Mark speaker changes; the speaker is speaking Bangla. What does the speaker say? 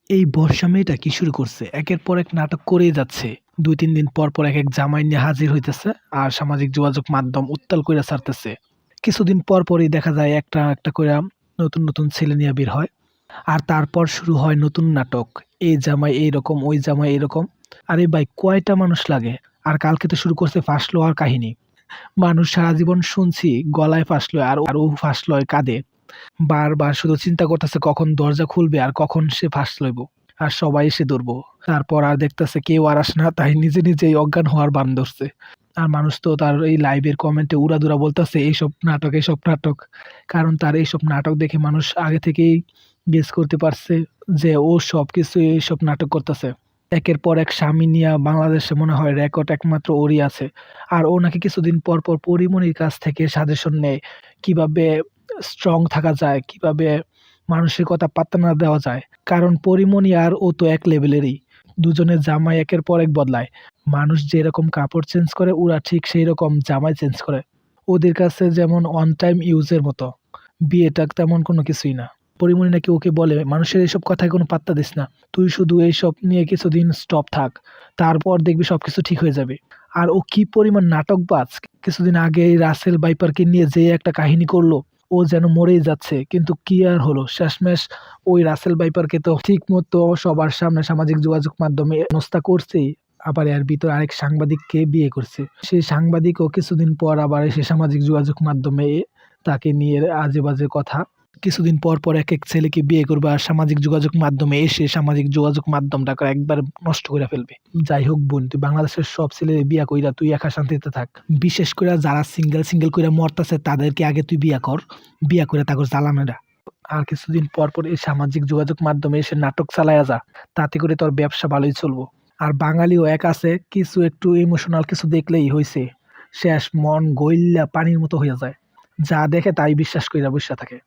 Speaker 1: এই বর্ষা মেয়েটা কি শুরু করছে? একের পর এক নাটক করেই যাচ্ছে। ২-৩ দিন পর, পর একেক জামাই নিয়ে হাজির হইতেছে আর সামাজিক যোগাযোগ মাধ্যম উত্তাল কইরা ছাড়তেছে। কিছুদিন পর, পরই দেখা যায় একটা, একটা কইরা নতুন, নতুন ছেলে নিয়া বের হয়। আর তারপর শুরু হয় নতুন নাটক। এই জামাই এইরকম, ওই জামাই এরকম। আরে ভাই কয়টা মানুষ লাগে? আর কালকে তো শুরু করছে ফাঁস লওয়ার কাহিনী। মানুষ সারা জীবন শুনছি গলায় ফাঁস লয় আর ও ফাঁস লয় কাঁধে। বারবার শুধু চিন্তা করতেছে কখন দরজা খুলবে আর কখন সে ফাঁস লইব। আর সবাই এসে ধরবো। তারপর আর দেখতেছে কেউ আর আসে না তাই নিজে নিজেই অজ্ঞান হওয়ার ভান ধরছে। আর মানুষ তো তার এই লাইভের কমেন্টে উড়াধুরা বলতেছে এইসব নাটক, এইসব নাটক। কারণ তার এইসব নাটক দেখে মানুষ আগে থেকেই গেস করতে পারছে যে ও সবকিছু এইসব নাটক করতেছে। একের পর এক স্বামী নিয়া বাংলাদেশে মনে হয় রেকর্ড একমাত্র ওরই আছে। আর ও নাকি কিছুদিন পর, পর পরীমনির কাছ থেকে সাজেশন নেয় কিভাবে স্ট্রং থাকা যায়, কিভাবে মানুষের কথা পাত্তা না দেওয়া যায়। কারণ পরীমনি আর ও তো এক লেভেলেরই। দুজনের জামাই একের পর এক বদলায়। মানুষ যেরকম কাপড় চেঞ্জ করে ওরা ঠিক সেই রকম জামাই চেঞ্জ করে। ওদের কাছে যেমন ওয়ান টাইম ইউজের মতো। বিয়েটা তেমন কোনো কিছুই না। পরীমনি নাকি ওকে বলে, "মানুষের এসব কথায় কোনো পাত্তা দিস না। তুই শুধু এইসব নিয়ে কিছুদিন স্টপ থাক। তারপর দেখবি সবকিছু ঠিক হয়ে যাবে।" আর ও কি পরিমাণ নাটকবাজ! কিছুদিন আগে এই রাসেল ভাইপারকে নিয়ে যে একটা কাহিনী করলো, ও যেন মরেই যাচ্ছে। কিন্তু কি আর হলো? শেষমেশ ওই রাসেল ভাইপারকে তো ঠিকমতো সবার সামনে সামাজিক যোগাযোগ মাধ্যমে হেনস্থা করছেই। আবার এর ভিতর আরেক সাংবাদিককে বিয়ে করছে। সেই সাংবাদিকও কিছুদিন পর আবার এসে সামাজিক যোগাযোগ মাধ্যমে তাকে নিয়ে আজে-বাজে কথা। কিছুদিন পর, পর একেক ছেলেকে বিয়ে করবে আর সামাজিক যোগাযোগ মাধ্যমে এসে সামাজিক যোগাযোগ মাধ্যমটাকে একবার নষ্ট কইরা ফেলবে। যাই হোক বোন, তুই বাংলাদেশের সব ছেলেরে বিয়া কইরা তুই একা শান্তিতে থাক। বিশেষ কইরা যারা সিঙ্গেল কইরা মরতাছে তাদেরকে আগে তুই বিয়া কর। বিয়া কইরা তারপর জ্বালা মেডা। আর কিছুদিন পর, পর এই সামাজিক যোগাযোগ মাধ্যমে এসে নাটক চালায়া যা। তাতে করে তোর ব্যবসা ভালোই চলবো। আর বাঙালিও এক আছে, কিছু একটু ইমোশনাল কিছু দেখলেই হইছে। শেষ মন গইল্লা পানির মতো হইয়া যায়। যা দেখে তাই বিশ্বাস কইরা বইসা থাকে।